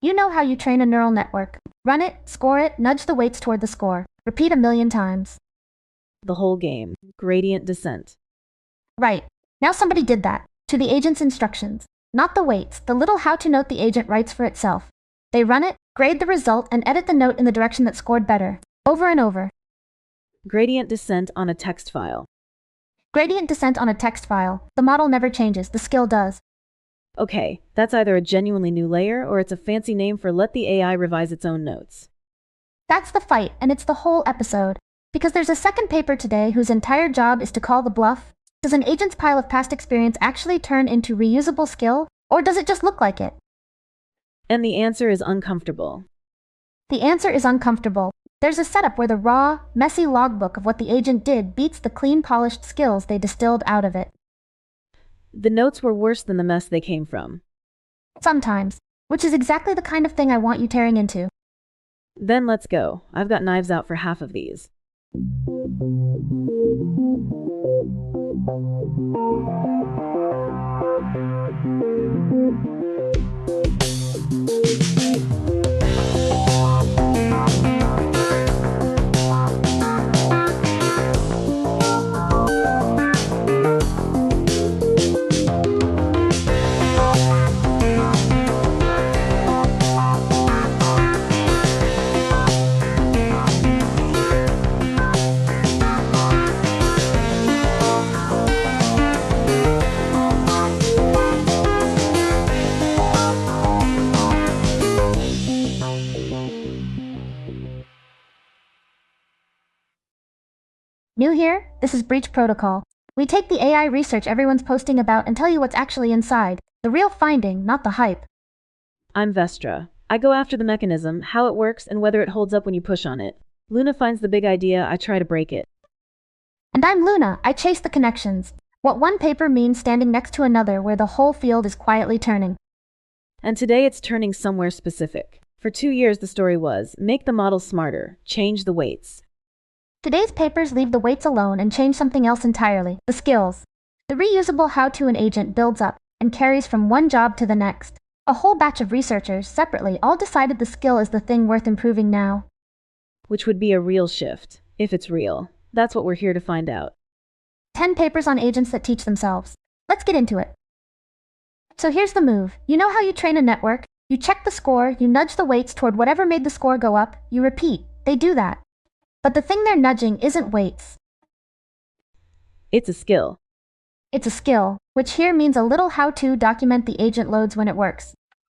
You know how you train a neural network. Run it, score it, nudge the weights toward the score. Repeat 1,000,000 times. The whole game. Gradient descent. Right. Now somebody did that. To the agent's instructions. Not the weights, the little how-to note the agent writes for itself. They run it, grade the result, and edit the note in the direction that scored better. Over and over. Gradient descent on a text file. Gradient descent on a text file. The model never changes, the skill does. Okay, that's either a genuinely new layer or it's a fancy name for let the AI revise its own notes. That's the fight, and it's the whole episode. Because there's a second paper today whose entire job is to call the bluff. Does an agent's pile of past experience actually turn into reusable skill, or does it just look like it? And the answer is uncomfortable. The answer is uncomfortable. There's a setup where the raw, messy logbook of what the agent did beats the clean, polished skills they distilled out of it. The notes were worse than the mess they came from. Sometimes. Which is exactly the kind of thing I want you tearing into. Then let's go. I've got knives out for half of these. New here? This is Breach Protocol. We take the AI research everyone's posting about and tell you what's actually inside. The real finding, not the hype. I'm Vestra. I go after the mechanism, how it works, and whether it holds up when you push on it. Luna finds the big idea, I try to break it. And I'm Luna. I chase the connections. What one paper means standing next to another where the whole field is quietly turning. And today it's turning somewhere specific. For 2 years the story was, make the model smarter, change the weights. Today's papers leave the weights alone and change something else entirely, the skills. The reusable how-to an agent builds up and carries from one job to the next. A whole batch of researchers, separately, all decided the skill is the thing worth improving now. Which would be a real shift, if it's real. That's what we're here to find out. 10 papers on agents that teach themselves. Let's get into it. So here's the move. You know how you train a network? You check the score, you nudge the weights toward whatever made the score go up, you repeat. They do that. But the thing they're nudging isn't weights. It's a skill. It's a skill, which here means a little how-to document the agent loads when it works.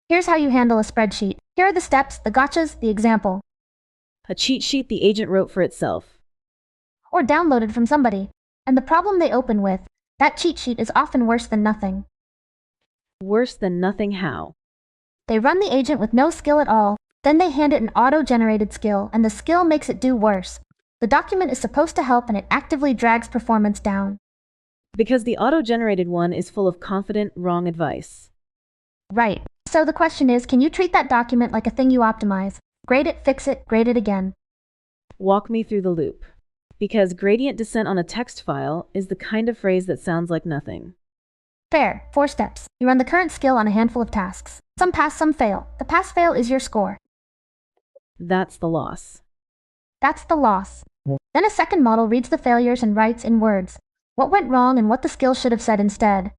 Here's how you handle a spreadsheet. Here are the steps, the gotchas, the example. A cheat sheet the agent wrote for itself. Or downloaded from somebody. And the problem they open with, that cheat sheet is often worse than nothing. Worse than nothing how? They run the agent with no skill at all. Then they hand it an auto-generated skill, and the skill makes it do worse. The document is supposed to help, and it actively drags performance down. Because the auto-generated one is full of confident, wrong advice. Right. So the question is, can you treat that document like a thing you optimize? Grade it, fix it, grade it again. Walk me through the loop. Because gradient descent on a text file is the kind of phrase that sounds like nothing. Fair. 4 steps. You run the current skill on a handful of tasks. Some pass, some fail. The pass-fail is your score. That's the loss. That's the loss. Then a second model reads the failures and writes in words what went wrong and what the skill should have said instead.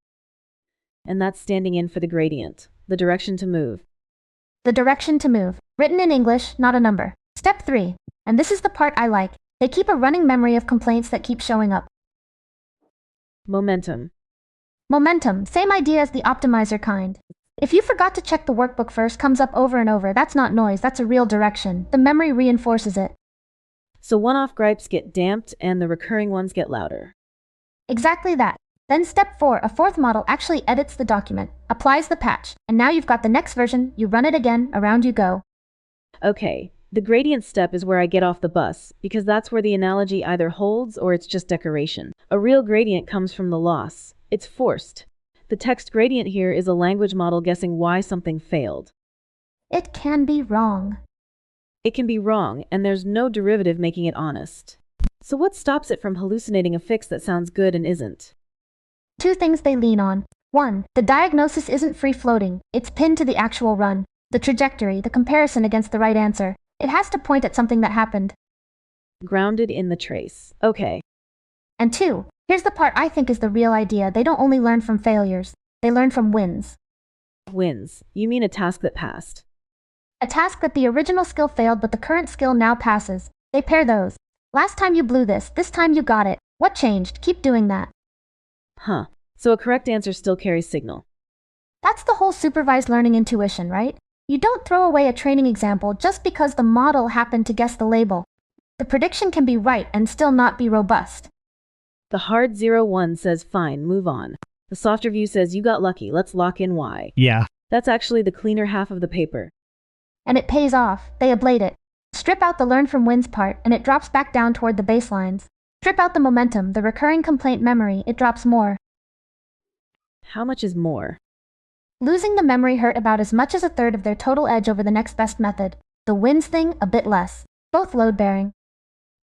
And that's standing in for the gradient, the direction to move. The direction to move. Written in English, not a number. Step 3. And this is the part I like. They keep a running memory of complaints that keep showing up. Momentum. Momentum. Same idea as the optimizer kind. If you forgot to check the workbook first comes up over and over, that's not noise, that's a real direction. The memory reinforces it. So one-off gripes get damped and the recurring ones get louder. Exactly that. Then step 4, a fourth model actually edits the document, applies the patch, and now you've got the next version, you run it again, around you go. Okay, the gradient step is where I get off the bus, because that's where the analogy either holds or it's just decoration. A real gradient comes from the loss. It's forced. The text gradient here is a language model guessing why something failed. It can be wrong. It can be wrong, and there's no derivative making it honest. So what stops it from hallucinating a fix that sounds good and isn't? 2 things they lean on. 1. The diagnosis isn't free-floating. It's pinned to the actual run. The trajectory, the comparison against the right answer. It has to point at something that happened. Grounded in the trace. Okay. And 2, here's the part I think is the real idea. They don't only learn from failures, they learn from wins. Wins. You mean a task that passed. A task that the original skill failed but the current skill now passes. They pair those. Last time you blew this time you got it. What changed? Keep doing that. Huh. So a correct answer still carries signal. That's the whole supervised learning intuition, right? You don't throw away a training example just because the model happened to guess the label. The prediction can be right and still not be robust. The hard 0-1 says fine, move on. The softer view says you got lucky, let's lock in Y. Yeah. That's actually the cleaner half of the paper. And it pays off. They ablate it. Strip out the learn from wins part and it drops back down toward the baselines. Strip out the momentum, the recurring complaint memory, it drops more. How much is more? Losing the memory hurt about as much as a third of their total edge over the next best method. The wins thing, a bit less. Both load-bearing.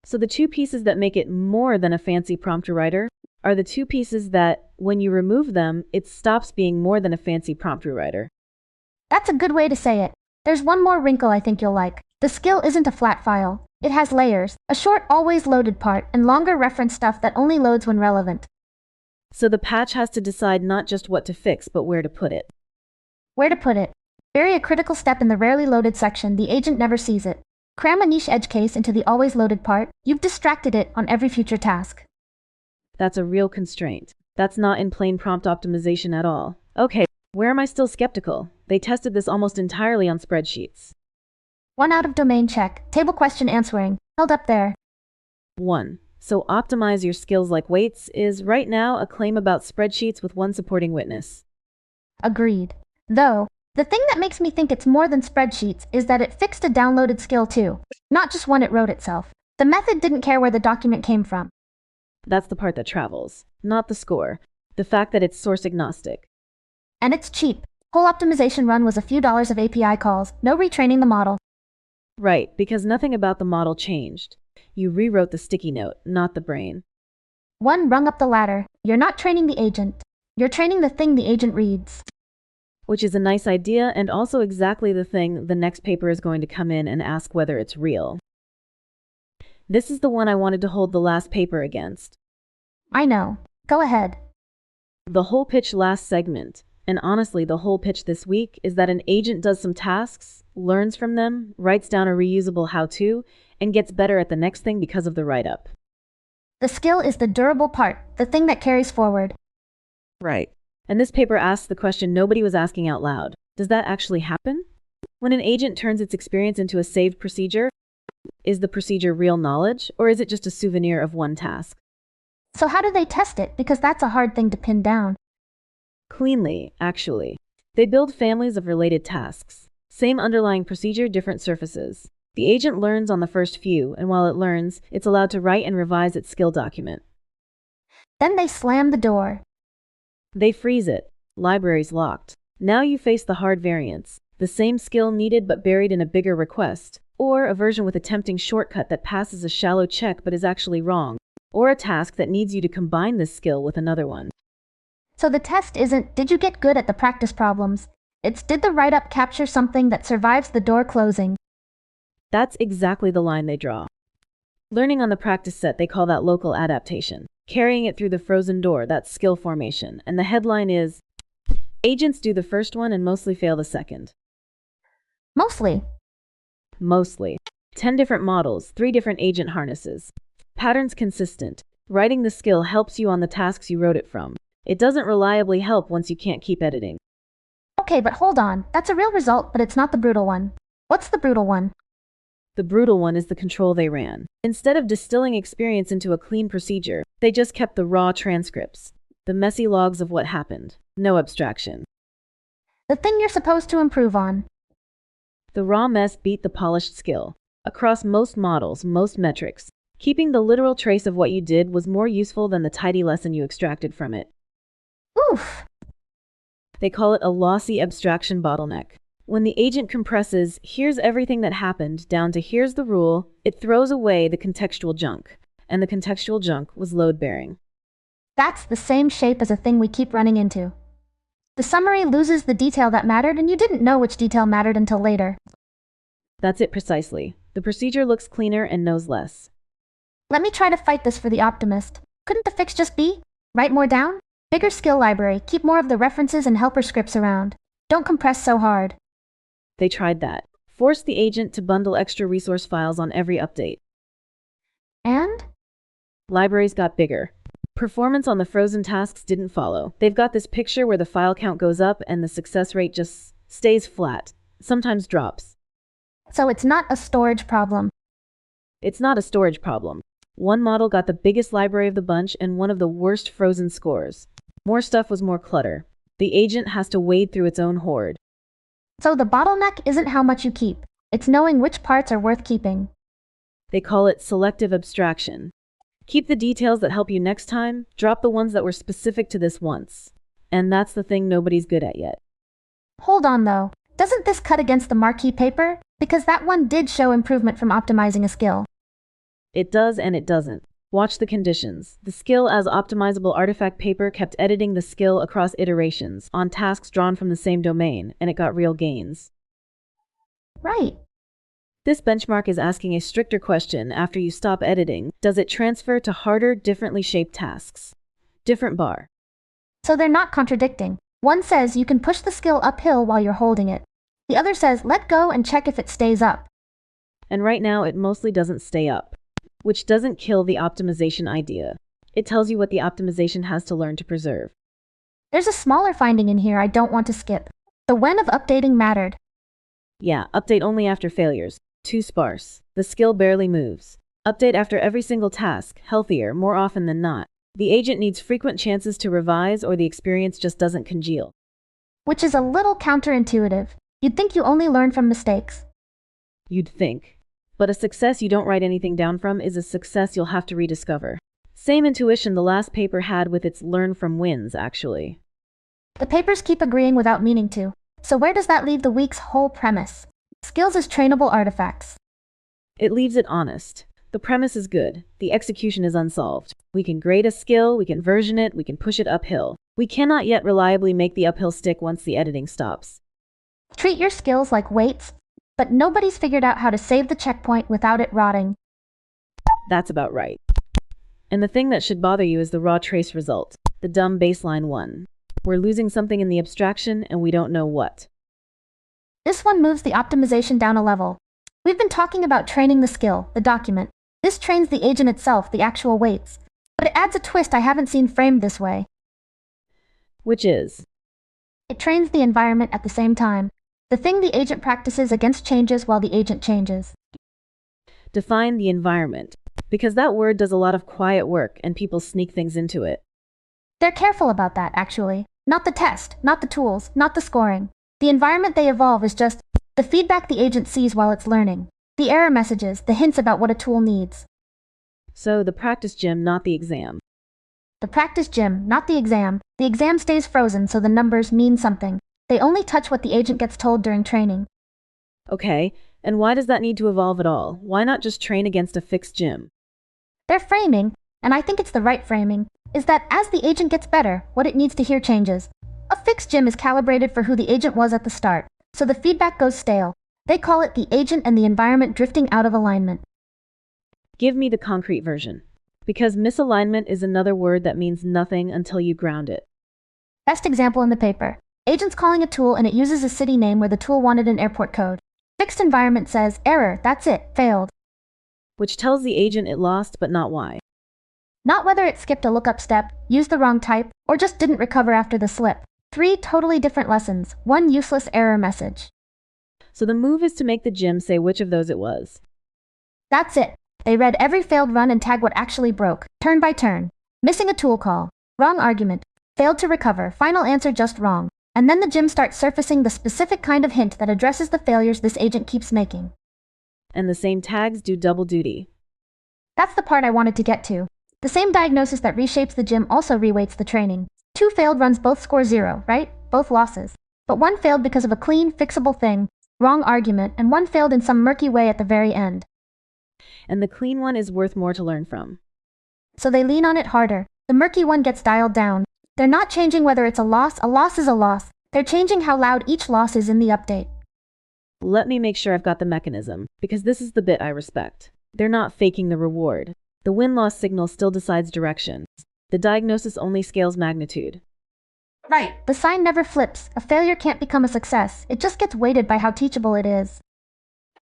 So the two pieces that make it more than a fancy prompt rewriter are the two pieces that, when you remove them, it stops being more than a fancy prompt rewriter. That's a good way to say it. There's one more wrinkle I think you'll like. The skill isn't a flat file. It has layers, a short always loaded part, and longer reference stuff that only loads when relevant. So the patch has to decide not just what to fix, but where to put it. Where to put it. Bury a critical step in the rarely loaded section, the agent never sees it. Cram a niche edge case into the always loaded part, you've distracted it on every future task. That's a real constraint. That's not in plain prompt optimization at all. Okay, where am I still skeptical? They tested this almost entirely on spreadsheets. 1 out of domain check, table question answering, held up there. 1. So optimize your skills like weights is right now a claim about spreadsheets with one supporting witness. Agreed. Though, the thing that makes me think it's more than spreadsheets is that it fixed a downloaded skill too, not just one it wrote itself. The method didn't care where the document came from. That's the part that travels, not the score. The fact that it's source agnostic. And it's cheap. Whole optimization run was a few dollars of API calls, no retraining the model. Right, because nothing about the model changed. You rewrote the sticky note, not the brain. 1 rung up the ladder. You're not training the agent. You're training the thing the agent reads. Which is a nice idea and also exactly the thing the next paper is going to come in and ask whether it's real. This is the one I wanted to hold the last paper against. I know. Go ahead. The whole pitch last segment, and honestly the whole pitch this week, is that an agent does some tasks, learns from them, writes down a reusable how-to, and gets better at the next thing because of the write-up. The skill is the durable part, the thing that carries forward. Right. And this paper asks the question nobody was asking out loud. Does that actually happen? When an agent turns its experience into a saved procedure, is the procedure real knowledge, or is it just a souvenir of one task? So how do they test it? Because that's a hard thing to pin down. Cleanly, actually. They build families of related tasks. Same underlying procedure, different surfaces. The agent learns on the first few, and while it learns, it's allowed to write and revise its skill document. Then they slam the door. They freeze it. Library's locked. Now you face the hard variants. The same skill needed but buried in a bigger request. Or a version with a tempting shortcut that passes a shallow check but is actually wrong. Or a task that needs you to combine this skill with another one. So the test isn't, did you get good at the practice problems? It's, did the write-up capture something that survives the door closing? That's exactly the line they draw. Learning on the practice set, they call that local adaptation. Carrying it through the frozen door, that's skill formation. And the headline is, agents do the first one and mostly fail the second. Mostly. Mostly. 10 different models, 3 different agent harnesses. Patterns consistent. Writing the skill helps you on the tasks you wrote it from. It doesn't reliably help once you can't keep editing. Okay, but hold on. That's a real result, but it's not the brutal one. What's the brutal one? The brutal one is the control they ran. Instead of distilling experience into a clean procedure, they just kept the raw transcripts. The messy logs of what happened. No abstraction. The thing you're supposed to improve on. The raw mess beat the polished skill. Across most models, most metrics, keeping the literal trace of what you did was more useful than the tidy lesson you extracted from it. Oof! They call it a lossy abstraction bottleneck. When the agent compresses, here's everything that happened, down to here's the rule, it throws away the contextual junk. And the contextual junk was load-bearing. That's the same shape as a thing we keep running into. The summary loses the detail that mattered, and you didn't know which detail mattered until later. That's it precisely. The procedure looks cleaner and knows less. Let me try to fight this for the optimist. Couldn't the fix just be? Write more down? Bigger skill library, keep more of the references and helper scripts around. Don't compress so hard. They tried that. Force the agent to bundle extra resource files on every update. And? Libraries got bigger. Performance on the frozen tasks didn't follow. They've got this picture where the file count goes up and the success rate just stays flat, sometimes drops. So it's not a storage problem. It's not a storage problem. One model got the biggest library of the bunch and one of the worst frozen scores. More stuff was more clutter. The agent has to wade through its own hoard. So the bottleneck isn't how much you keep. It's knowing which parts are worth keeping. They call it selective abstraction. Keep the details that help you next time, drop the ones that were specific to this once. And that's the thing nobody's good at yet. Hold on though. Doesn't this cut against the marquee paper? Because that one did show improvement from optimizing a skill. It does and it doesn't. Watch the conditions. The skill as optimizable artifact paper kept editing the skill across iterations on tasks drawn from the same domain, and it got real gains. Right. This benchmark is asking a stricter question after you stop editing. Does it transfer to harder, differently shaped tasks? Different bar. So they're not contradicting. One says you can push the skill uphill while you're holding it. The other says let go and check if it stays up. And right now it mostly doesn't stay up, which doesn't kill the optimization idea. It tells you what the optimization has to learn to preserve. There's a smaller finding in here I don't want to skip. The when of updating mattered. Yeah, update only after failures. Too sparse. The skill barely moves. Update after every single task, healthier, more often than not. The agent needs frequent chances to revise or the experience just doesn't congeal. Which is a little counterintuitive. You'd think you only learn from mistakes. You'd think. But a success you don't write anything down from is a success you'll have to rediscover. Same intuition the last paper had with its learn from wins, actually. The papers keep agreeing without meaning to. So where does that leave the week's whole premise? Skills as trainable artifacts. It leaves it honest. The premise is good. The execution is unsolved. We can grade a skill, we can version it, we can push it uphill. We cannot yet reliably make the uphill stick once the editing stops. Treat your skills like weights, but nobody's figured out how to save the checkpoint without it rotting. That's about right. And the thing that should bother you is the raw trace result, the dumb baseline one. We're losing something in the abstraction and we don't know what. This one moves the optimization down a level. We've been talking about training the skill, the document. This trains the agent itself, the actual weights. But it adds a twist I haven't seen framed this way. Which is? It trains the environment at the same time. The thing the agent practices against changes while the agent changes. Define the environment. Because that word does a lot of quiet work and people sneak things into it. They're careful about that, actually. Not the test, not the tools, not the scoring. The environment they evolve is just the feedback the agent sees while it's learning. The error messages, the hints about what a tool needs. So the practice gym, not the exam. The practice gym, not the exam. The exam stays frozen so the numbers mean something. They only touch what the agent gets told during training. Okay, and why does that need to evolve at all? Why not just train against a fixed gym? Their framing, and I think it's the right framing, is that as the agent gets better, what it needs to hear changes. A fixed gym is calibrated for who the agent was at the start, so the feedback goes stale. They call it the agent and the environment drifting out of alignment. Give me the concrete version. Because misalignment is another word that means nothing until you ground it. Best example in the paper. Agent's calling a tool and it uses a city name where the tool wanted an airport code. Fixed environment says, error, that's it, failed. Which tells the agent it lost, but not why. Not whether it skipped a lookup step, used the wrong type, or just didn't recover after the slip. 3 totally different lessons, 1 useless error message. So the move is to make the gym say which of those it was. That's it. They read every failed run and tag what actually broke, turn by turn. Missing a tool call. Wrong argument. Failed to recover, final answer just wrong. And then the gym starts surfacing the specific kind of hint that addresses the failures this agent keeps making. And the same tags do double duty. That's the part I wanted to get to. The same diagnosis that reshapes the gym also reweights the training. 2 failed runs both score 0, right? Both losses. But one failed because of a clean, fixable thing, wrong argument, and one failed in some murky way at the very end. And the clean one is worth more to learn from. So they lean on it harder. The murky one gets dialed down. They're not changing whether it's a loss is a loss. They're changing how loud each loss is in the update. Let me make sure I've got the mechanism, because this is the bit I respect. They're not faking the reward. The win-loss signal still decides direction. The diagnosis only scales magnitude. Right. The sign never flips. A failure can't become a success. It just gets weighted by how teachable it is.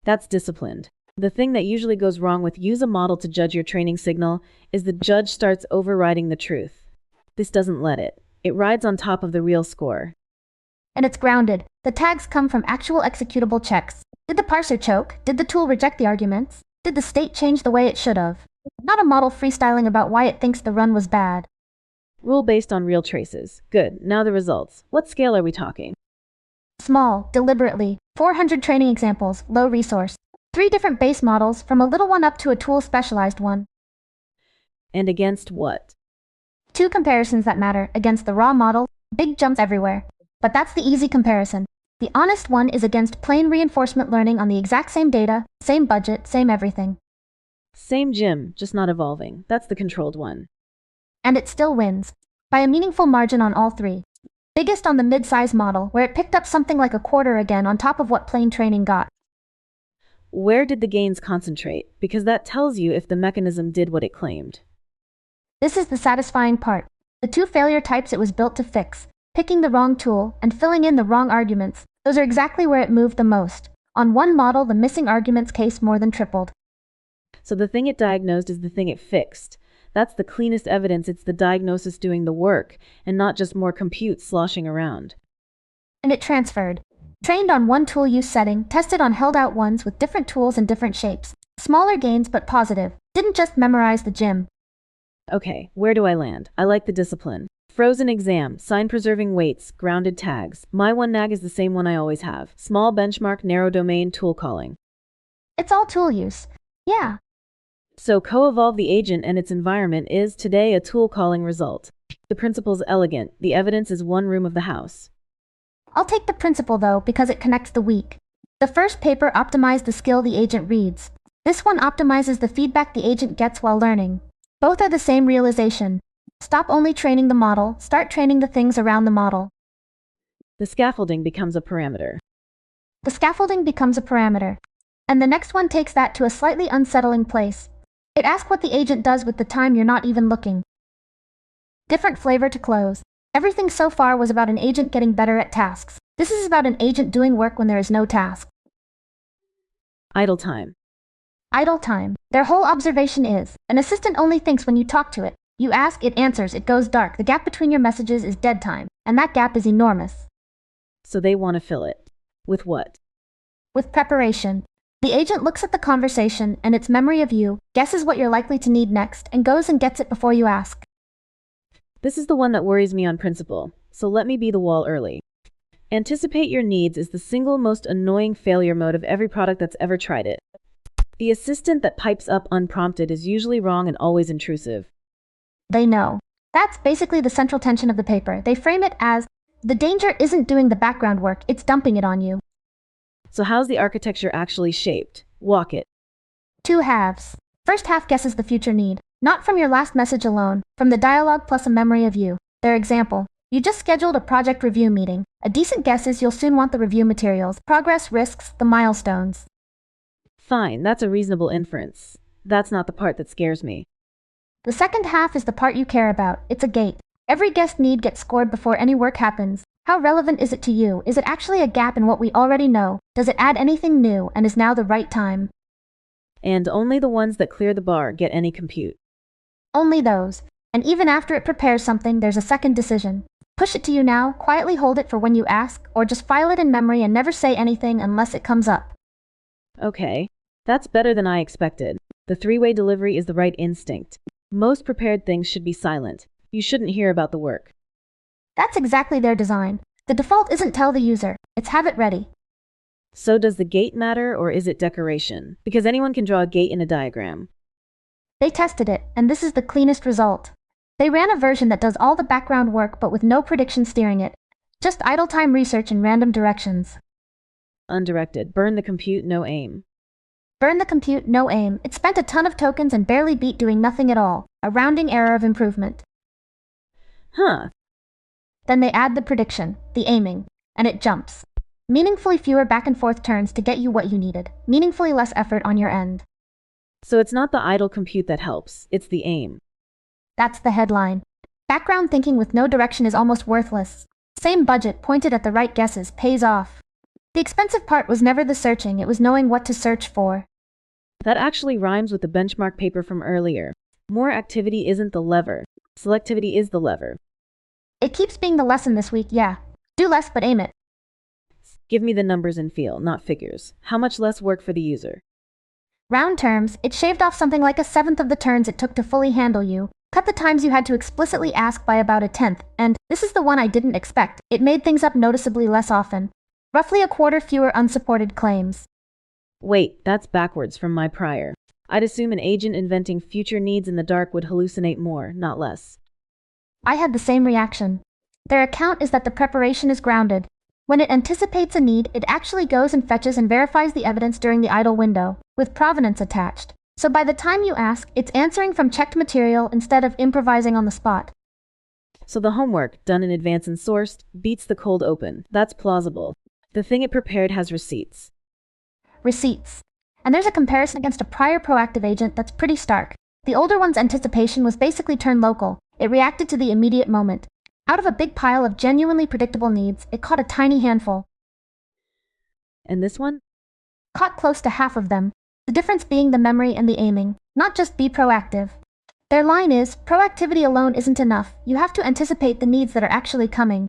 That's disciplined. The thing that usually goes wrong with use a model to judge your training signal is the judge starts overriding the truth. This doesn't let it. It rides on top of the real score. And it's grounded. The tags come from actual executable checks. Did the parser choke? Did the tool reject the arguments? Did the state change the way it should have? Not a model freestyling about why it thinks the run was bad. Rule based on real traces. Good. Now the results. What scale are we talking? Small, deliberately. 400 training examples, low resource. 3 different base models, from a little one up to a tool-specialized one. And against what? 2 comparisons that matter. Against the raw model, big jumps everywhere. But that's the easy comparison. The honest one is against plain reinforcement learning on the exact same data, same budget, same everything. Same gym, just not evolving. That's the controlled one. And it still wins. By a meaningful margin on all 3. Biggest on the mid-size model, where it picked up something like a quarter again on top of what plain training got. Where did the gains concentrate? Because that tells you if the mechanism did what it claimed. This is the satisfying part. The 2 failure types it was built to fix, picking the wrong tool and filling in the wrong arguments, those are exactly where it moved the most. On one model, the missing arguments case more than tripled. So the thing it diagnosed is the thing it fixed. That's the cleanest evidence it's the diagnosis doing the work, and not just more compute sloshing around. And it transferred. Trained on one tool use setting, tested on held out ones with different tools and different shapes. Smaller gains but positive. Didn't just memorize the gym. Okay, where do I land? I like the discipline. Frozen exam, sign-preserving weights, grounded tags. My one nag is the same one I always have. Small benchmark, narrow domain, tool calling. It's all tool use. Yeah. So co-evolve the agent and its environment is today a tool calling result. The principle's elegant. The evidence is one room of the house. I'll take the principle though, because it connects the weak. The first paper optimized the skill the agent reads. This one optimizes the feedback the agent gets while learning. Both are the same realization. Stop only training the model, start training the things around the model. The scaffolding becomes a parameter. The scaffolding becomes a parameter. And the next one takes that to a slightly unsettling place. It asks what the agent does with the time you're not even looking. Different flavor to close. Everything so far was about an agent getting better at tasks. This is about an agent doing work when there is no task. Idle time. Idle time. Their whole observation is, an assistant only thinks when you talk to it. You ask, it answers, it goes dark. The gap between your messages is dead time. And that gap is enormous. So they want to fill it. With what? With preparation. The agent looks at the conversation and its memory of you, guesses what you're likely to need next, and goes and gets it before you ask. This is the one that worries me on principle, so let me be the wall early. Anticipate your needs is the single most annoying failure mode of every product that's ever tried it. The assistant that pipes up unprompted is usually wrong and always intrusive. They know. That's basically the central tension of the paper. They frame it as, the danger isn't doing the background work, it's dumping it on you. So how's the architecture actually shaped? Walk it. 2 halves. First half guesses the future need. Not from your last message alone, from the dialogue plus a memory of you. Their example. You just scheduled a project review meeting. A decent guess is you'll soon want the review materials, progress, risks, the milestones. Fine, that's a reasonable inference. That's not the part that scares me. The second half is the part you care about. It's a gate. Every guest need gets scored before any work happens. How relevant is it to you? Is it actually a gap in what we already know? Does it add anything new, and is now the right time? And only the ones that clear the bar get any compute. Only those. And even after it prepares something, there's a second decision. Push it to you now, quietly hold it for when you ask, or just file it in memory and never say anything unless it comes up. Okay, that's better than I expected. The 3-way delivery is the right instinct. Most prepared things should be silent. You shouldn't hear about the work. That's exactly their design. The default isn't tell the user, it's have it ready. So does the gate matter, or is it decoration? Because anyone can draw a gate in a diagram. They tested it, and this is the cleanest result. They ran a version that does all the background work but with no prediction steering it. Just idle time research in random directions. Undirected. Burn the compute, no aim. Burn the compute, no aim. It spent a ton of tokens and barely beat doing nothing at all. A rounding error of improvement. Huh. Then they add the prediction, the aiming, and it jumps. Meaningfully fewer back and forth turns to get you what you needed. Meaningfully less effort on your end. So it's not the idle compute that helps, it's the aim. That's the headline. Background thinking with no direction is almost worthless. Same budget pointed at the right guesses pays off. The expensive part was never the searching, it was knowing what to search for. That actually rhymes with the benchmark paper from earlier. More activity isn't the lever. Selectivity is the lever. It keeps being the lesson this week, yeah. Do less but aim it. Give me the numbers and feel, not figures. How much less work for the user? Round terms, it shaved off something like 1/7 of the turns it took to fully handle you, cut the times you had to explicitly ask by about 1/10, and, this is the one I didn't expect, it made things up noticeably less often. Roughly 1/4 fewer unsupported claims. Wait, that's backwards from my prior. I'd assume an agent inventing future needs in the dark would hallucinate more, not less. I had the same reaction. Their account is that the preparation is grounded. When it anticipates a need, it actually goes and fetches and verifies the evidence during the idle window, with provenance attached. So by the time you ask, it's answering from checked material instead of improvising on the spot. So the homework, done in advance and sourced, beats the cold open. That's plausible. The thing it prepared has receipts. Receipts. And there's a comparison against a prior proactive agent that's pretty stark. The older one's anticipation was basically turned local. It reacted to the immediate moment. Out of a big pile of genuinely predictable needs, it caught a tiny handful. And this one? Caught close to half of them. The difference being the memory and the aiming, not just be proactive. Their line is, proactivity alone isn't enough. You have to anticipate the needs that are actually coming.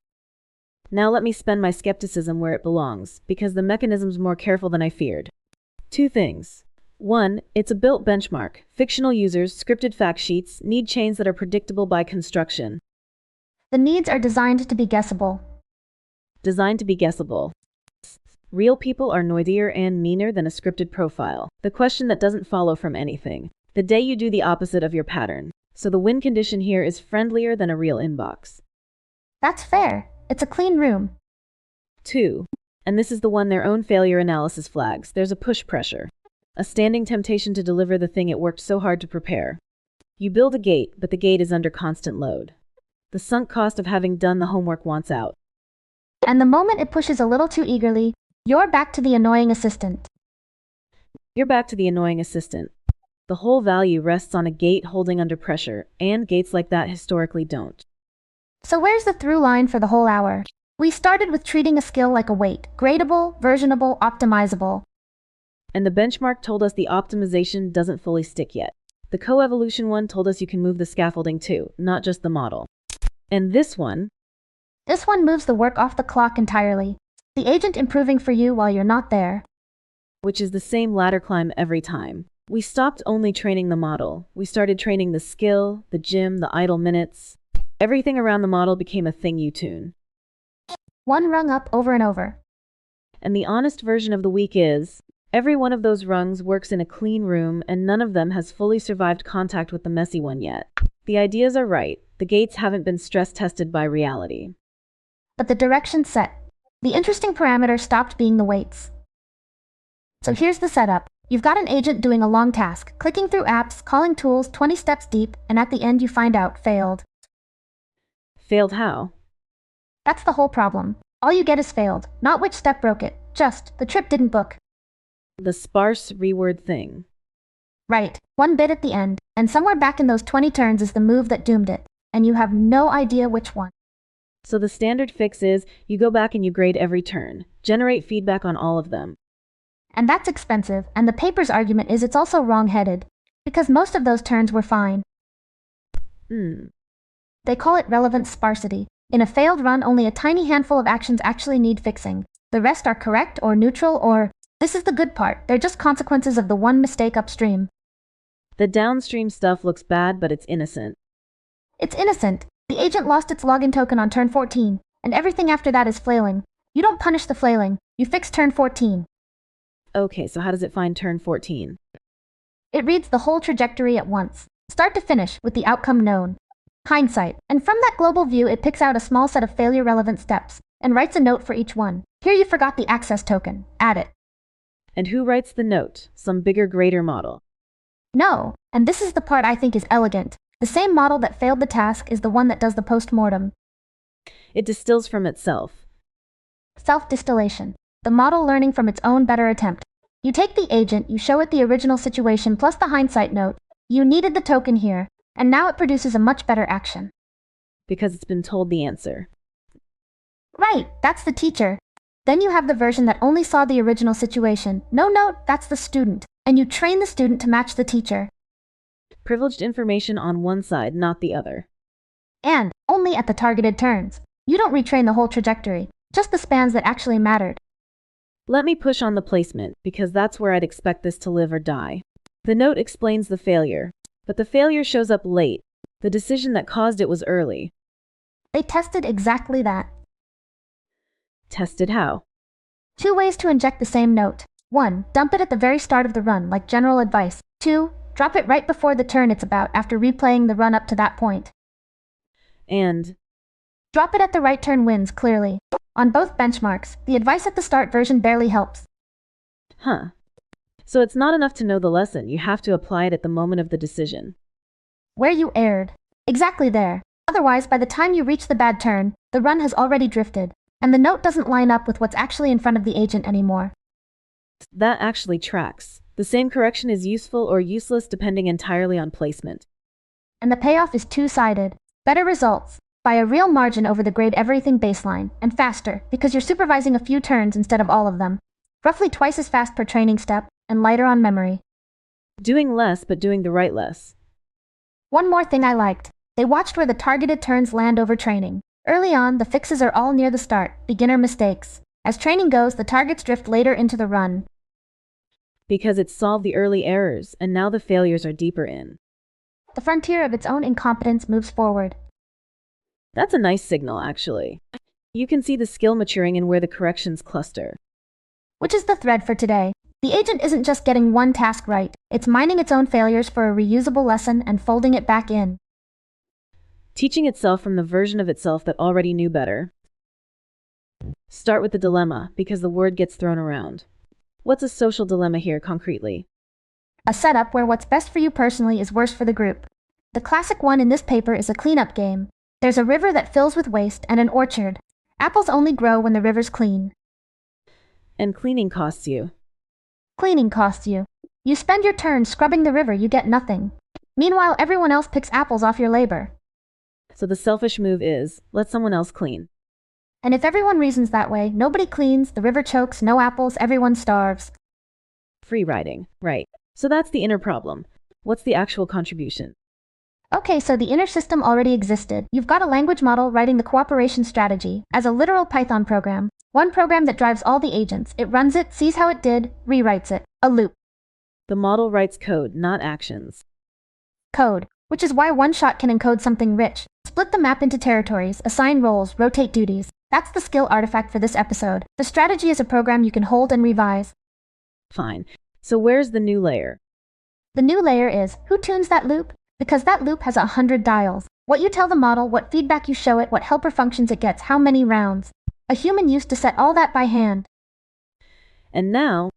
Now let me spend my skepticism where it belongs, because the mechanism's more careful than I feared. 2 things. 1, it's a built benchmark. Fictional users, scripted fact sheets, need chains that are predictable by construction. The needs are designed to be guessable. Designed to be guessable. Real people are noisier and meaner than a scripted profile. The question that doesn't follow from anything. The day you do the opposite of your pattern. So the win condition here is friendlier than a real inbox. That's fair. It's a clean room. 2, and this is the one their own failure analysis flags. There's a push pressure. A standing temptation to deliver the thing it worked so hard to prepare. You build a gate, but the gate is under constant load. The sunk cost of having done the homework wants out. And the moment it pushes a little too eagerly, you're back to the annoying assistant. You're back to the annoying assistant. The whole value rests on a gate holding under pressure, and gates like that historically don't. So where's the through line for the whole hour? We started with treating a skill like a weight, gradable, versionable, optimizable. And the benchmark told us the optimization doesn't fully stick yet. The co-evolution one told us you can move the scaffolding too, not just the model. And this one moves the work off the clock entirely. The agent improving for you while you're not there. Which is the same ladder climb every time. We stopped only training the model. We started training the skill, the gym, the idle minutes. Everything around the model became a thing you tune. One rung up over and over. And the honest version of the week is, every one of those rungs works in a clean room and none of them has fully survived contact with the messy one yet. The ideas are right. The gates haven't been stress tested by reality. But the direction's set. The interesting parameter stopped being the weights. So here's the setup. You've got an agent doing a long task, clicking through apps, calling tools 20 steps deep, and at the end you find out failed. Failed how? That's the whole problem. All you get is failed, not which step broke it, just the trip didn't book. The sparse reword thing. Right, one bit at the end, and somewhere back in those 20 turns is the move that doomed it, and you have no idea which one. So the standard fix is, you go back and you grade every turn, generate feedback on all of them. And that's expensive, and the paper's argument is it's also wrong-headed, because most of those turns were fine. They call it relevant sparsity. In a failed run, only a tiny handful of actions actually need fixing. The rest are correct or neutral or, this is the good part, they're just consequences of the one mistake upstream. The downstream stuff looks bad, but it's innocent. It's innocent. The agent lost its login token on turn 14, and everything after that is flailing. You don't punish the flailing, you fix turn 14. Okay, so how does it find turn 14? It reads the whole trajectory at once, start to finish, with the outcome known. Hindsight, and from that global view it picks out a small set of failure-relevant steps, and writes a note for each one. Here you forgot the access token, add it. And who writes the note? Some bigger, greater model? No, and this is the part I think is elegant. The same model that failed the task is the one that does the post-mortem. It distills from itself. Self-distillation. The model learning from its own better attempt. You take the agent, you show it the original situation plus the hindsight note. You needed the token here, and now it produces a much better action. Because it's been told the answer. Right, that's the teacher. Then you have the version that only saw the original situation. No note, that's the student. And you train the student to match the teacher. Privileged information on one side, not the other. And only at the targeted turns. You don't retrain the whole trajectory, just the spans that actually mattered. Let me push on the placement, because that's where I'd expect this to live or die. The note explains the failure, but the failure shows up late. The decision that caused it was early. They tested exactly that. Tested how? 2 ways to inject the same note. 1. Dump it at the very start of the run, like general advice. 2. Drop it right before the turn it's about, after replaying the run up to that point. And drop it at the right turn wins, clearly. On both benchmarks, the advice at the start version barely helps. Huh. So it's not enough to know the lesson, you have to apply it at the moment of the decision. Where you erred. Exactly there. Otherwise, by the time you reach the bad turn, the run has already drifted, and the note doesn't line up with what's actually in front of the agent anymore. That actually tracks. The same correction is useful or useless depending entirely on placement. And the payoff is two-sided. Better results, by a real margin over the grade everything baseline, and faster, because you're supervising a few turns instead of all of them. Roughly twice as fast per training step, and lighter on memory. Doing less but doing the right less. One more thing I liked. They watched where the targeted turns land over training. Early on, the fixes are all near the start, beginner mistakes. As training goes, the targets drift later into the run. Because it's solved the early errors, and now the failures are deeper in. The frontier of its own incompetence moves forward. That's a nice signal, actually. You can see the skill maturing in where the corrections cluster. Which is the thread for today. The agent isn't just getting one task right, it's mining its own failures for a reusable lesson and folding it back in. Teaching itself from the version of itself that already knew better. Start with the dilemma, because the word gets thrown around. What's a social dilemma here, concretely? A setup where what's best for you personally is worse for the group. The classic one in this paper is a cleanup game. There's a river that fills with waste and an orchard. Apples only grow when the river's clean. And cleaning costs you. Cleaning costs you. You spend your turn scrubbing the river, you get nothing. Meanwhile, everyone else picks apples off your labor. So the selfish move is, let someone else clean. And if everyone reasons that way, nobody cleans, the river chokes, no apples, everyone starves. Free riding, right. So that's the inner problem. What's the actual contribution? Okay, so the inner system already existed. You've got a language model writing the cooperation strategy as a literal Python program. One program that drives all the agents. It runs it, sees how it did, rewrites it. A loop. The model writes code, not actions. Code, which is why one shot can encode something rich. Split the map into territories, assign roles, rotate duties. That's the skill artifact for this episode. The strategy is a program you can hold and revise. Fine. So where's the new layer? The new layer is, who tunes that loop? Because that loop has 100 dials. What you tell the model, what feedback you show it, what helper functions it gets, how many rounds. A human used to set all that by hand. And now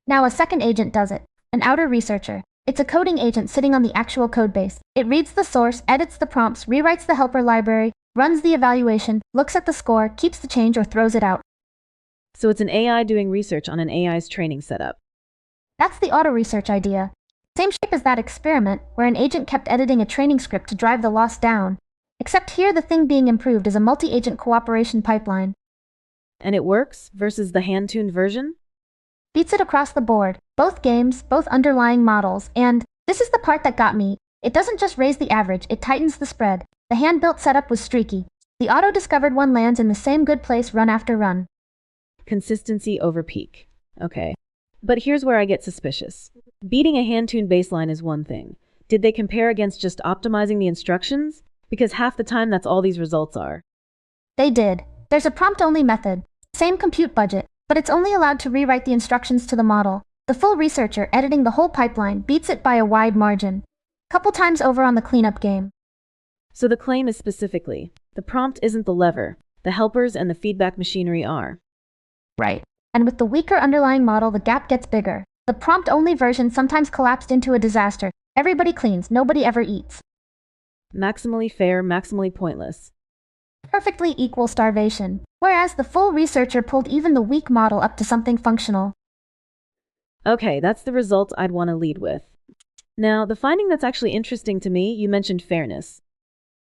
a second agent does it. An outer researcher. It's a coding agent sitting on the actual codebase. It reads the source, edits the prompts, rewrites the helper library, runs the evaluation, looks at the score, keeps the change or throws it out. So it's an AI doing research on an AI's training setup. That's the auto-research idea. Same shape as that experiment, where an agent kept editing a training script to drive the loss down. Except here the thing being improved is a multi-agent cooperation pipeline. And it works, versus the hand-tuned version? Beats it across the board. Both games, both underlying models, and this is the part that got me. It doesn't just raise the average, it tightens the spread. The hand-built setup was streaky. The auto-discovered one lands in the same good place run after run. Consistency over peak. Okay. But here's where I get suspicious. Beating a hand-tuned baseline is one thing. Did they compare against just optimizing the instructions? Because half the time that's all these results are. They did. There's a prompt-only method. Same compute budget, but it's only allowed to rewrite the instructions to the model. The full researcher editing the whole pipeline beats it by a wide margin. Couple times over on the cleanup game. So the claim is specifically, the prompt isn't the lever, the helpers and the feedback machinery are. Right. And with the weaker underlying model, the gap gets bigger. The prompt-only version sometimes collapsed into a disaster. Everybody cleans, nobody ever eats. Maximally fair, maximally pointless. Perfectly equal starvation. Whereas the full researcher pulled even the weak model up to something functional. Okay, that's the result I'd want to lead with. Now, the finding that's actually interesting to me, you mentioned fairness.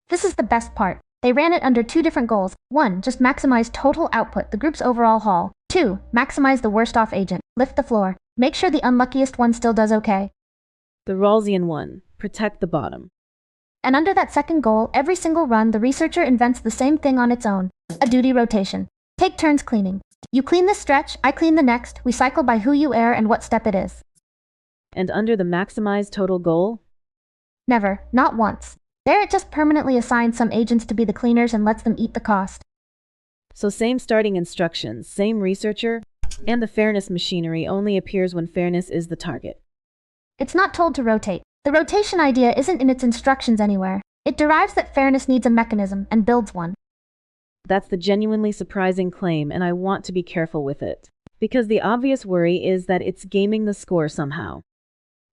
This is the best part. They ran it under two different goals. 1. Just maximize total output, the group's overall haul. 2. Maximize the worst off agent. Lift the floor. Make sure the unluckiest one still does okay. The Rawlsian one, protect the bottom. And under that second goal, every single run, the researcher invents the same thing on its own. A duty rotation. Take turns cleaning. You clean this stretch, I clean the next, we cycle by who you err and what step it is. And under the maximize total goal? Never, not once. There it just permanently assigns some agents to be the cleaners and lets them eat the cost. So same starting instructions, same researcher, and the fairness machinery only appears when fairness is the target. It's not told to rotate. The rotation idea isn't in its instructions anywhere. It derives that fairness needs a mechanism and builds one. That's the genuinely surprising claim, and I want to be careful with it. Because the obvious worry is that it's gaming the score somehow.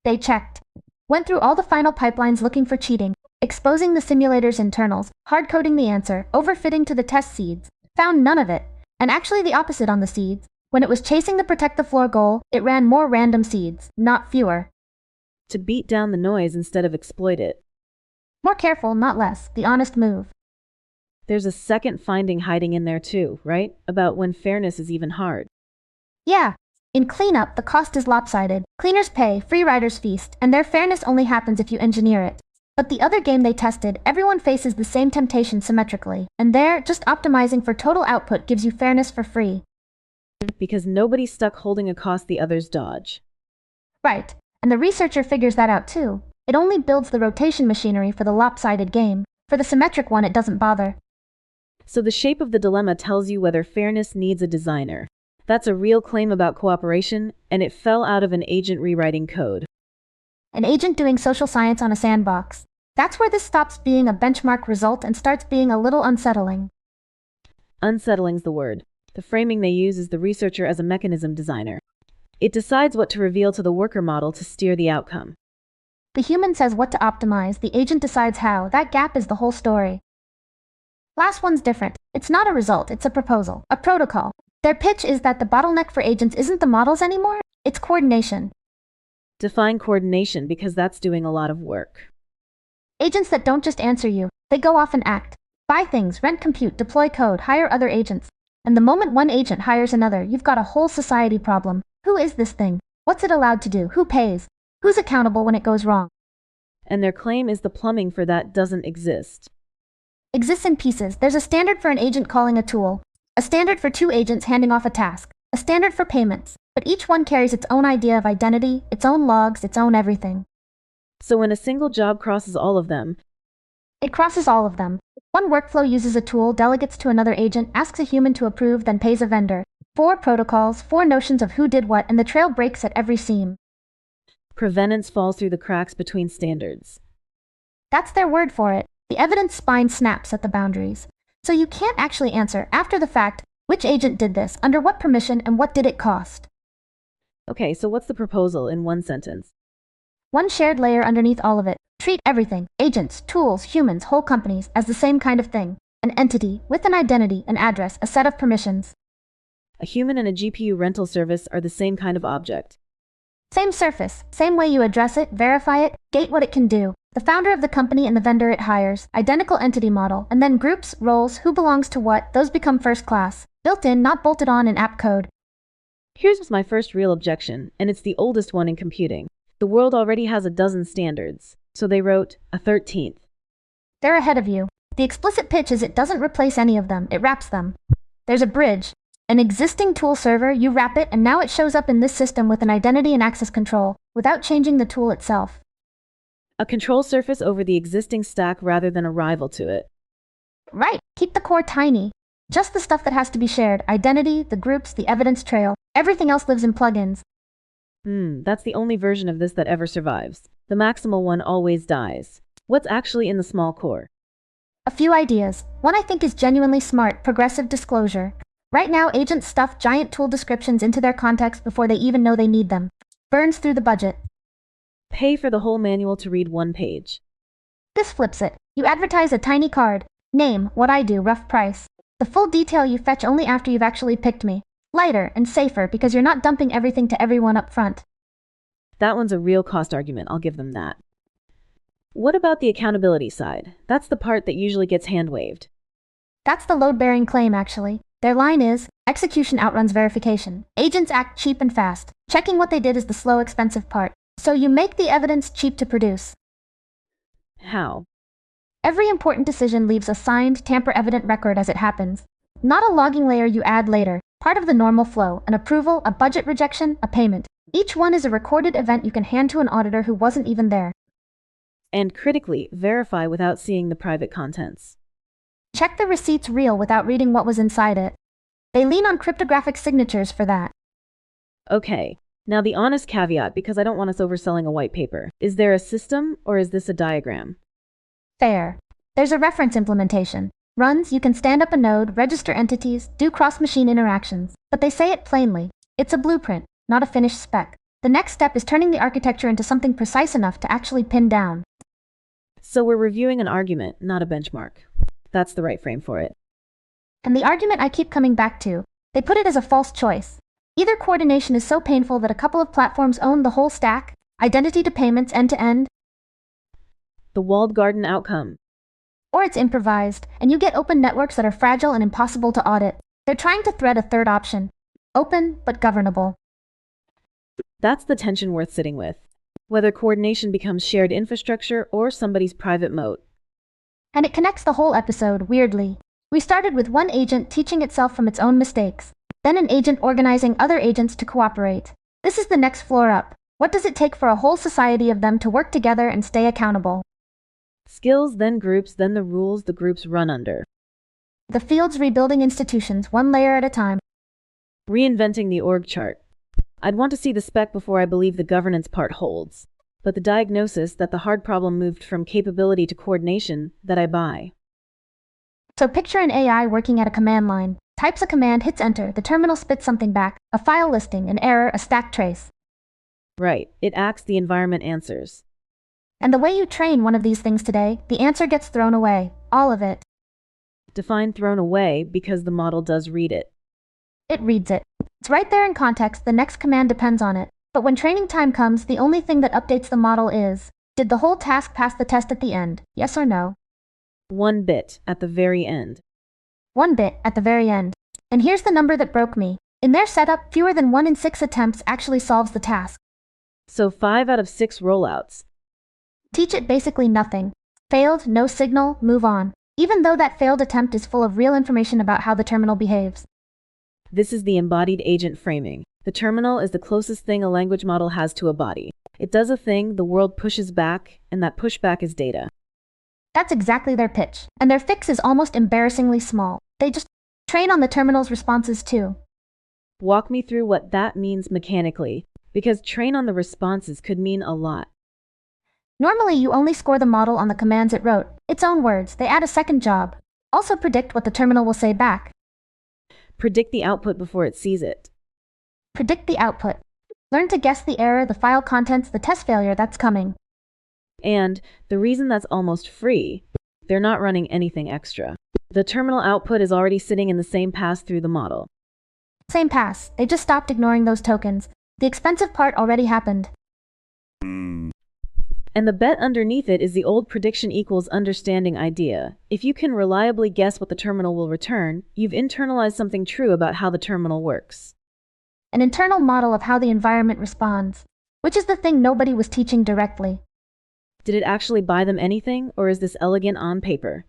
They checked. Went through all the final pipelines looking for cheating, exposing the simulator's internals, hard-coding the answer, overfitting to the test seeds. Found none of it. And actually the opposite on the seeds. When it was chasing the protect the floor goal, it ran more random seeds, not fewer. To beat down the noise instead of exploit it. More careful, not less. The honest move. There's a second finding hiding in there too, right? About when fairness is even hard. Yeah. In cleanup, the cost is lopsided. Cleaners pay, free riders feast, and their fairness only happens if you engineer it. But the other game they tested, everyone faces the same temptation symmetrically, and there, just optimizing for total output gives you fairness for free. Because nobody's stuck holding a cost the others dodge. Right, and the researcher figures that out too. It only builds the rotation machinery for the lopsided game. For the symmetric one, it doesn't bother. So the shape of the dilemma tells you whether fairness needs a designer. That's a real claim about cooperation, and it fell out of an agent rewriting code. An agent doing social science on a sandbox. That's where this stops being a benchmark result and starts being a little unsettling. Unsettling's the word. The framing they use is the researcher as a mechanism designer. It decides what to reveal to the worker model to steer the outcome. The human says what to optimize, the agent decides how. That gap is the whole story. Last one's different. It's not a result, it's a proposal, a protocol. Their pitch is that the bottleneck for agents isn't the models anymore, it's coordination. Define coordination because that's doing a lot of work. Agents that don't just answer you, they go off and act. Buy things, rent compute, deploy code, hire other agents. And the moment one agent hires another, you've got a whole society problem. Who is this thing? What's it allowed to do? Who pays? Who's accountable when it goes wrong? And their claim is the plumbing for that doesn't exist. Exists in pieces. There's a standard for an agent calling a tool, a standard for two agents handing off a task, a standard for payments, but each one carries its own idea of identity, its own logs, its own everything. So when a single job crosses all of them, it crosses all of them. One workflow uses a tool, delegates to another agent, asks a human to approve, then pays a vendor. 4 protocols, 4 notions of who did what, and the trail breaks at every seam. provenance falls through the cracks between standards. That's their word for it. The evidence spine snaps at the boundaries. So you can't actually answer, after the fact, which agent did this, under what permission, and what did it cost. Okay, so what's the proposal in one sentence? One shared layer underneath all of it. Treat everything, agents, tools, humans, whole companies, as the same kind of thing. An entity, with an identity, an address, a set of permissions. A human and a GPU rental service are the same kind of object. Same surface, same way you address it, verify it, gate what it can do. The founder of the company and the vendor it hires, identical entity model, and then groups, roles, who belongs to what, those become first class. Built in, not bolted on in app code. Here's my first real objection, and it's the oldest one in computing. The world already has a dozen standards, so they wrote a 13th. They're ahead of you. The explicit pitch is it doesn't replace any of them, it wraps them. There's a bridge. An existing tool server, you wrap it, and now it shows up in this system with an identity and access control, without changing the tool itself. A control surface over the existing stack rather than a rival to it. Right, keep the core tiny. Just the stuff that has to be shared, identity, the groups, the evidence trail. Everything else lives in plugins. That's the only version of this that ever survives. The maximal one always dies. What's actually in the small core? A few ideas. One I think is genuinely smart, progressive disclosure. Right now, agents stuff giant tool descriptions into their context before they even know they need them. Burns through the budget. Pay for the whole manual to read one page. This flips it. You advertise a tiny card. Name, what I do, rough price. The full detail you fetch only after you've actually picked me. Lighter and safer because you're not dumping everything to everyone up front. That one's a real cost argument, I'll give them that. What about the accountability side? That's the part that usually gets hand-waved. That's the load-bearing claim, actually. Their line is, execution outruns verification. Agents act cheap and fast. Checking what they did is the slow, expensive part. So you make the evidence cheap to produce. How? Every important decision leaves a signed, tamper-evident record as it happens. Not a logging layer you add later. Part of the normal flow, an approval, a budget rejection, a payment. Each one is a recorded event you can hand to an auditor who wasn't even there. And critically, verify without seeing the private contents. Check the receipt's real without reading what was inside it. They lean on cryptographic signatures for that. Okay, now the honest caveat, because I don't want us overselling a white paper. Is there a system, or is this a diagram? Fair. There's a reference implementation. Runs, you can stand up a node, register entities, do cross-machine interactions. But they say it plainly. It's a blueprint, not a finished spec. The next step is turning the architecture into something precise enough to actually pin down. So we're reviewing an argument, not a benchmark. That's the right frame for it. And the argument I keep coming back to, they put it as a false choice. Either coordination is so painful that a couple of platforms own the whole stack, identity to payments end-to-end, The walled garden outcome. or it's improvised, and you get open networks that are fragile and impossible to audit. They're trying to thread a third option. Open, but governable. That's the tension worth sitting with. Whether coordination becomes shared infrastructure or somebody's private moat. And it connects the whole episode, weirdly. We started with one agent teaching itself from its own mistakes, then an agent organizing other agents to cooperate. This is the next floor up. What does it take for a whole society of them to work together and stay accountable? Skills, then groups, then the rules the groups run under. The field's rebuilding institutions, one layer at a time. Reinventing the org chart. I'd want to see the spec before I believe the governance part holds. But the diagnosis that the hard problem moved from capability to coordination, that I buy. So picture an AI working at a command line. Types a command, hits enter, the terminal spits something back, a file listing, an error, a stack trace. Right, it acts, the environment answers. And the way you train one of these things today, the answer gets thrown away. All of it. Define thrown away because the model does read it. It reads it. It's right there in context, the next command depends on it. But when training time comes, the only thing that updates the model is, did the whole task pass the test at the end? Yes or no? 1 bit at the very end. 1 bit at the very end. And here's the number that broke me. In their setup, fewer than 1 in 6 attempts actually solves the task. So 5 out of 6 rollouts. Teach it basically nothing. Failed, no signal, move on. Even though that failed attempt is full of real information about how the terminal behaves. This is the embodied agent framing. The terminal is the closest thing a language model has to a body. It does a thing, the world pushes back, and that pushback is data. That's exactly their pitch. And their fix is almost embarrassingly small. They just train on the terminal's responses too. Walk me through what that means mechanically, because train on the responses could mean a lot. Normally, you only score the model on the commands it wrote. Its own words. They add a second job. Also predict what the terminal will say back. Predict the output before it sees it. Predict the output. Learn to guess the error, the file contents, the test failure that's coming. And the reason that's almost free, they're not running anything extra. The terminal output is already sitting in the same pass through the model. Same pass. They just stopped ignoring those tokens. The expensive part already happened. And the bet underneath it is the old prediction equals understanding idea. If you can reliably guess what the terminal will return, you've internalized something true about how the terminal works. An internal model of how the environment responds, which is the thing nobody was teaching directly. Did it actually buy them anything, or is this elegant on paper?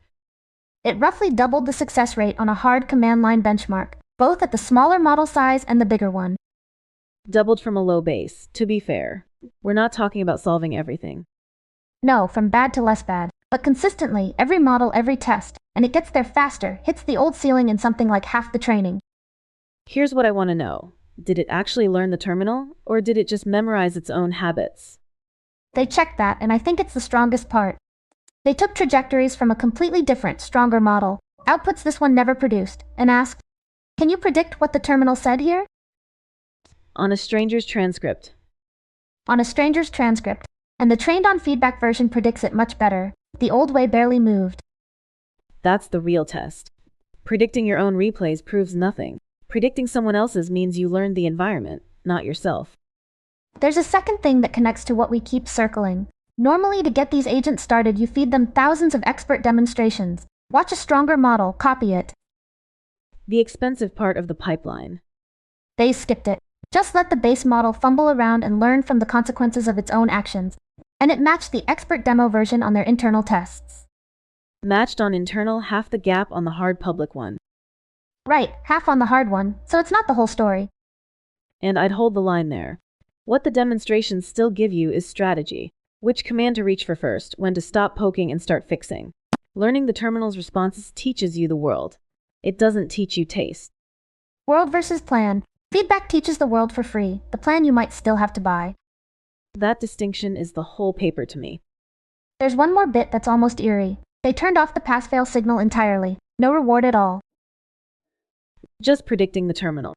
It roughly doubled the success rate on a hard command line benchmark, both at the smaller model size and the bigger one. Doubled from a low base, to be fair. We're not talking about solving everything. No, from bad to less bad, but consistently, every model, every test, and it gets there faster, hits the old ceiling in something like half the training. Here's what I want to know. Did it actually learn the terminal, or did it just memorize its own habits? They checked that, and I think it's the strongest part. They took trajectories from a completely different, stronger model, outputs this one never produced, and asked, can you predict what the terminal said here? On a stranger's transcript. On a stranger's transcript. And the trained-on feedback version predicts it much better. The old way barely moved. That's the real test. Predicting your own replays proves nothing. Predicting someone else's means you learned the environment, not yourself. There's a second thing that connects to what we keep circling. Normally, to get these agents started, you feed them thousands of expert demonstrations. Watch a stronger model, copy it. The expensive part of the pipeline. They skipped it. Just let the base model fumble around and learn from the consequences of its own actions. And it matched the expert demo version on their internal tests. Matched on internal, half the gap on the hard public one. Right, half on the hard one, so it's not the whole story. And I'd hold the line there. What the demonstrations still give you is strategy. Which command to reach for first, when to stop poking and start fixing. Learning the terminal's responses teaches you the world. It doesn't teach you taste. World versus plan. Feedback teaches the world for free. The plan you might still have to buy. That distinction is the whole paper to me. There's one more bit that's almost eerie. They turned off the pass-fail signal entirely. No reward at all. Just predicting the terminal.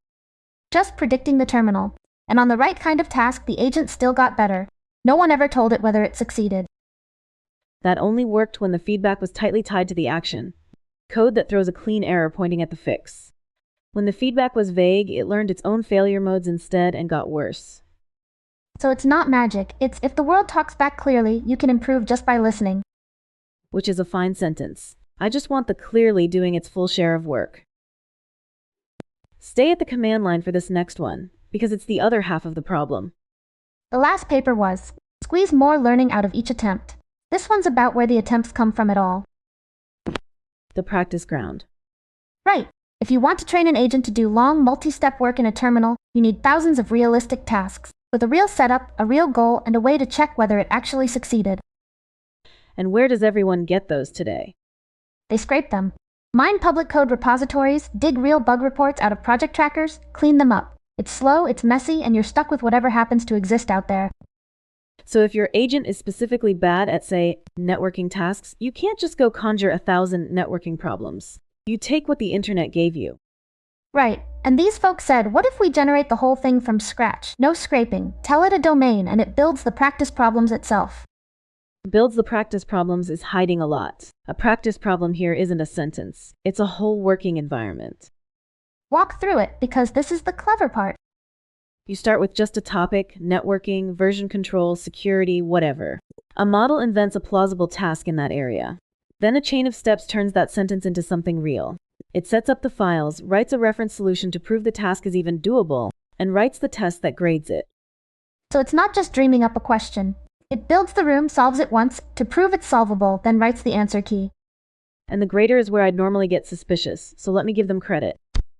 Just predicting the terminal. And on the right kind of task, the agent still got better. No one ever told it whether it succeeded. That only worked when the feedback was tightly tied to the action. Code that throws a clean error pointing at the fix. When the feedback was vague, it learned its own failure modes instead and got worse. So it's not magic. It's if the world talks back clearly, you can improve just by listening. Which is a fine sentence. I just want the clearly doing its full share of work. Stay at the command line for this next one, because it's the other half of the problem. The last paper was, squeeze more learning out of each attempt. This one's about where the attempts come from at all. The practice ground. Right. If you want to train an agent to do long, multi-step work in a terminal, you need thousands of realistic tasks, with a real setup, a real goal, and a way to check whether it actually succeeded. And where does everyone get those today? They scrape them. Mine public code repositories, dig real bug reports out of project trackers, clean them up. It's slow, it's messy, and you're stuck with whatever happens to exist out there. So if your agent is specifically bad at, say, networking tasks, you can't just go conjure 1,000 networking problems. You take what the internet gave you. Right, and these folks said, what if we generate the whole thing from scratch? No scraping. Tell it a domain, and it builds the practice problems itself. Builds the practice problems is hiding a lot. A practice problem here isn't a sentence. It's a whole working environment. Walk through it, because this is the clever part. You start with just a topic, networking, version control, security, whatever. A model invents a plausible task in that area. Then a chain of steps turns that sentence into something real. It sets up the files, writes a reference solution to prove the task is even doable, and writes the test that grades it. So it's not just dreaming up a question. It builds the room, solves it once, to prove it's solvable, then writes the answer key. And the grader is where I'd normally get suspicious, so let me give them credit.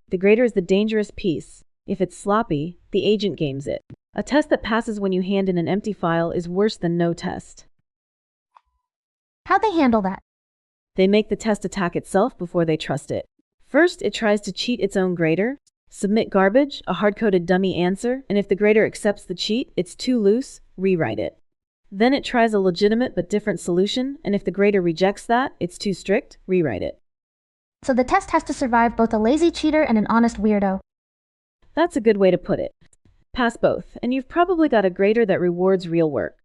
The grader is the dangerous piece. If it's sloppy, the agent games it. A test that passes when you hand in an empty file is worse than no test. How'd they handle that? They make the test attack itself before they trust it. First, it tries to cheat its own grader, submit garbage, a hard-coded dummy answer, and if the grader accepts the cheat, it's too loose, rewrite it. Then it tries a legitimate but different solution, and if the grader rejects that, it's too strict, rewrite it. So the test has to survive both a lazy cheater and an honest weirdo. That's a good way to put it. Pass both, and you've probably got a grader that rewards real work.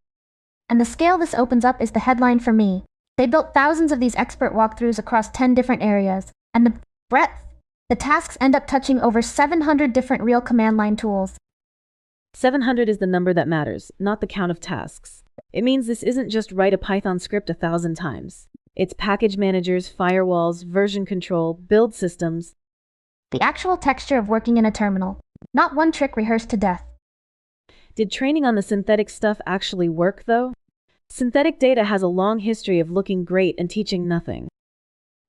And the scale this opens up is the headline for me. They built thousands of these expert walkthroughs across 10 different areas, and the breadth. The tasks end up touching over 700 different real command line tools. 700 is the number that matters, not the count of tasks. It means this isn't just write a Python script 1,000 times. It's package managers, firewalls, version control, build systems. The actual texture of working in a terminal. Not one trick rehearsed to death. Did training on the synthetic stuff actually work, though? Synthetic data has a long history of looking great and teaching nothing.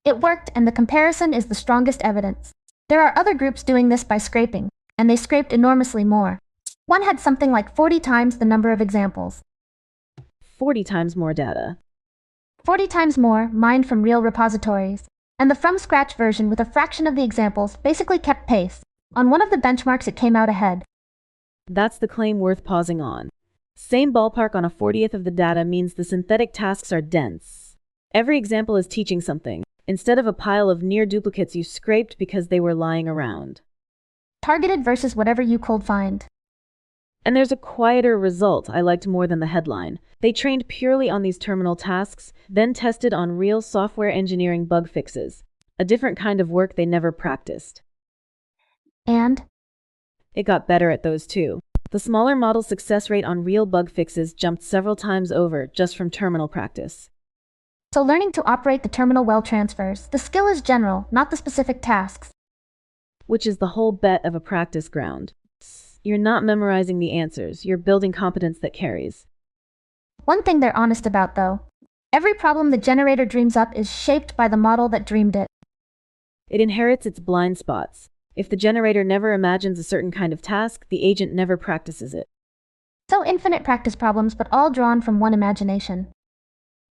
It worked, and the comparison is the strongest evidence. There are other groups doing this by scraping, and they scraped enormously more. One had something like 40 times the number of examples. 40 times more data. 40 times more, mined from real repositories. And the from-scratch version with a fraction of the examples basically kept pace. On one of the benchmarks it came out ahead. That's the claim worth pausing on. Same ballpark on a 40th of the data means the synthetic tasks are dense. Every example is teaching something, instead of a pile of near duplicates you scraped because they were lying around. Targeted versus whatever you could find. And there's a quieter result I liked more than the headline. They trained purely on these terminal tasks, then tested on real software engineering bug fixes, a different kind of work they never practiced. And? It got better at those too. The smaller model's success rate on real bug fixes jumped several times over just from terminal practice. So learning to operate the terminal well transfers. The skill is general, not the specific tasks. Which is the whole bet of a practice ground. You're not memorizing the answers, you're building competence that carries. One thing they're honest about, though. Every problem the generator dreams up is shaped by the model that dreamed it. It inherits its blind spots. If the generator never imagines a certain kind of task, the agent never practices it. So infinite practice problems, but all drawn from one imagination.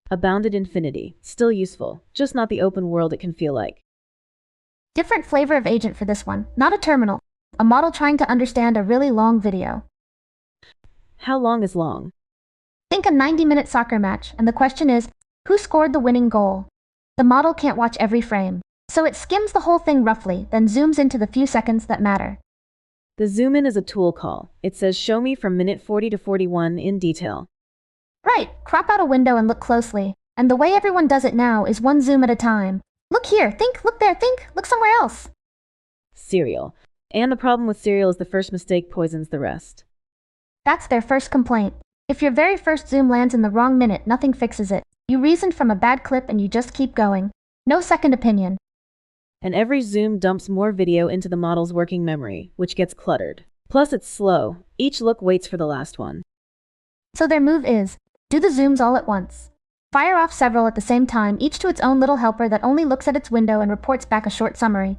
A bounded infinity. Still useful, just not the open world it can feel like. Different flavor of agent for this one, not a terminal. A model trying to understand a really long video. How long is long? Think a 90-minute soccer match, and the question is, who scored the winning goal? The model can't watch every frame, so it skims the whole thing roughly, then zooms into the few seconds that matter. The zoom in is a tool call. It says show me from minute 40 to 41 in detail. Right, crop out a window and look closely. And the way everyone does it now is one zoom at a time. Look here, think, look there, think, look somewhere else. Serial. And the problem with serial is the first mistake poisons the rest. That's their first complaint. If your very first zoom lands in the wrong minute, nothing fixes it. You reasoned from a bad clip and you just keep going. No second opinion. And every zoom dumps more video into the model's working memory, which gets cluttered. Plus it's slow. Each look waits for the last one. So their move is, do the zooms all at once. Fire off several at the same time, each to its own little helper that only looks at its window and reports back a short summary.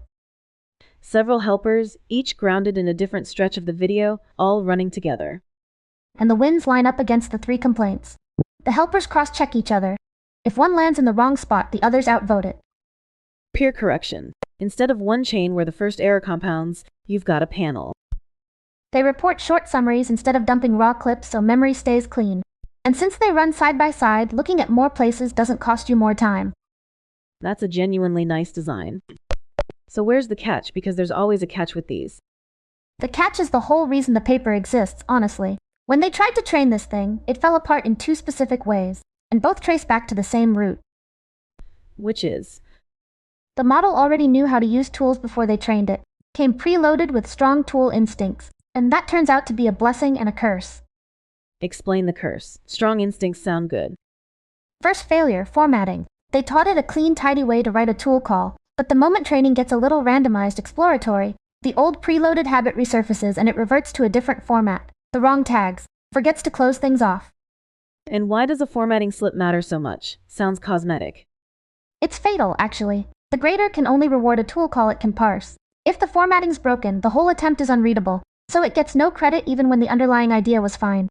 Several helpers, each grounded in a different stretch of the video, all running together. And the wins line up against the 3 complaints. The helpers cross-check each other. If one lands in the wrong spot, the others outvote it. Peer correction. Instead of one chain where the first error compounds, you've got a panel. They report short summaries instead of dumping raw clips so memory stays clean. And since they run side by side, looking at more places doesn't cost you more time. That's a genuinely nice design. So where's the catch? Because there's always a catch with these. The catch is the whole reason the paper exists, honestly. When they tried to train this thing, it fell apart in 2 specific ways, and both trace back to the same root. Which is? The model already knew how to use tools before they trained it, came preloaded with strong tool instincts, and that turns out to be a blessing and a curse. Explain the curse. Strong instincts sound good. First failure, formatting. They taught it a clean, tidy way to write a tool call, but the moment training gets a little randomized exploratory, the old preloaded habit resurfaces and it reverts to a different format, the wrong tags, forgets to close things off. And why does a formatting slip matter so much? Sounds cosmetic. It's fatal, actually. The grader can only reward a tool call it can parse. If the formatting's broken, the whole attempt is unreadable, so it gets no credit even when the underlying idea was fine.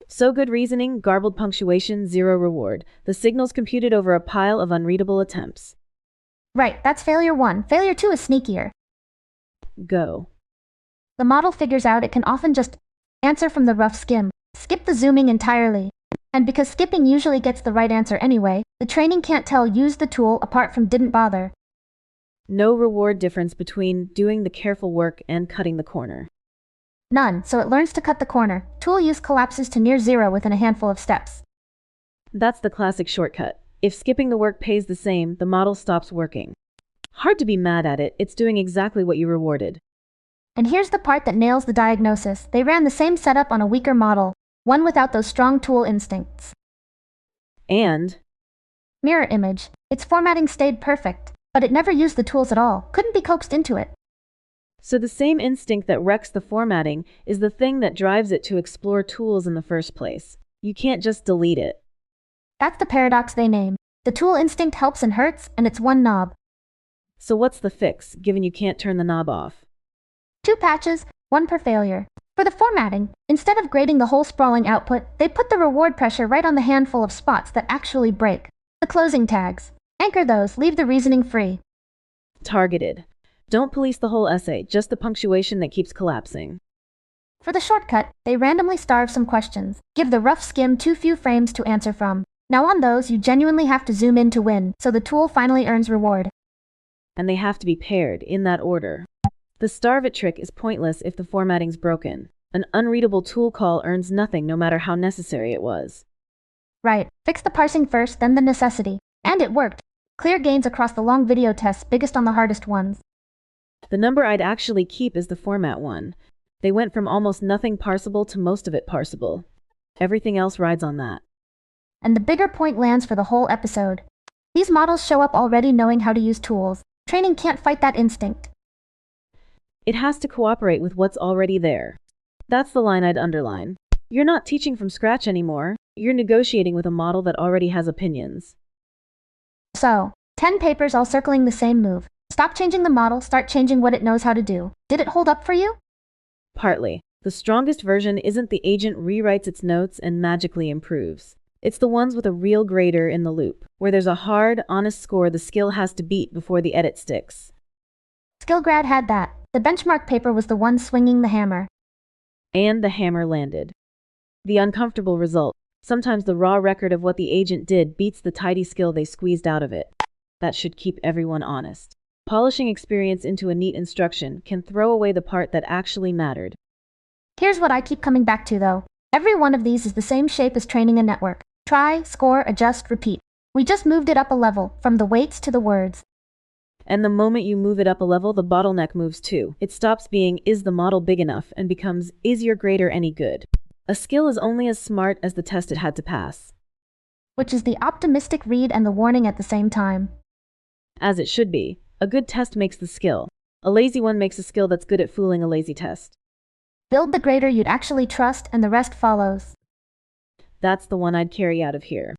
So good reasoning, garbled punctuation, 0 reward. The signal's computed over a pile of unreadable attempts. Right, that's failure 1. Failure 2 is sneakier. Go. The model figures out it can often just answer from the rough skim, skip the zooming entirely. And because skipping usually gets the right answer anyway, the training can't tell use the tool apart from didn't bother. No reward difference between doing the careful work and cutting the corner. None, so it learns to cut the corner. Tool use collapses to near 0 within a handful of steps. That's the classic shortcut. If skipping the work pays the same, the model stops working. Hard to be mad at it, it's doing exactly what you rewarded. And here's the part that nails the diagnosis. They ran the same setup on a weaker model, one without those strong tool instincts. And? Mirror image. Its formatting stayed perfect, but it never used the tools at all, couldn't be coaxed into it. So the same instinct that wrecks the formatting is the thing that drives it to explore tools in the first place. You can't just delete it. That's the paradox they name. The tool instinct helps and hurts, and it's one knob. So what's the fix, given you can't turn the knob off? 2 patches, 1 per failure. For the formatting, instead of grading the whole sprawling output, they put the reward pressure right on the handful of spots that actually break. The closing tags. Anchor those, leave the reasoning free. Targeted. Don't police the whole essay, just the punctuation that keeps collapsing. For the shortcut, they randomly starve some questions. Give the rough skim too few frames to answer from. Now on those, you genuinely have to zoom in to win, so the tool finally earns reward. And they have to be paired, in that order. The starve it trick is pointless if the formatting's broken. An unreadable tool call earns nothing no matter how necessary it was. Right. Fix the parsing first, then the necessity. And it worked. Clear gains across the long video tests, biggest on the hardest ones. The number I'd actually keep is the format one. They went from almost nothing parsable to most of it parsable. Everything else rides on that. And the bigger point lands for the whole episode. These models show up already knowing how to use tools. Training can't fight that instinct. It has to cooperate with what's already there. That's the line I'd underline. You're not teaching from scratch anymore. You're negotiating with a model that already has opinions. So, 10 papers all circling the same move. Stop changing the model, start changing what it knows how to do. Did it hold up for you? Partly. The strongest version isn't the agent rewrites its notes and magically improves. It's the ones with a real grader in the loop, where there's a hard, honest score the skill has to beat before the edit sticks. SkillGrad had that. The benchmark paper was the one swinging the hammer. And the hammer landed. The uncomfortable result. Sometimes the raw record of what the agent did beats the tidy skill they squeezed out of it. That should keep everyone honest. Polishing experience into a neat instruction can throw away the part that actually mattered. Here's what I keep coming back to though. Every one of these is the same shape as training a network. Try, score, adjust, repeat. We just moved it up a level, from the weights to the words. And the moment you move it up a level, the bottleneck moves too. It stops being, is the model big enough, and becomes, is your grader any good? A skill is only as smart as the test it had to pass. Which is the optimistic read and the warning at the same time. As it should be. A good test makes the skill. A lazy one makes a skill that's good at fooling a lazy test. Build the grader you'd actually trust and the rest follows. That's the one I'd carry out of here.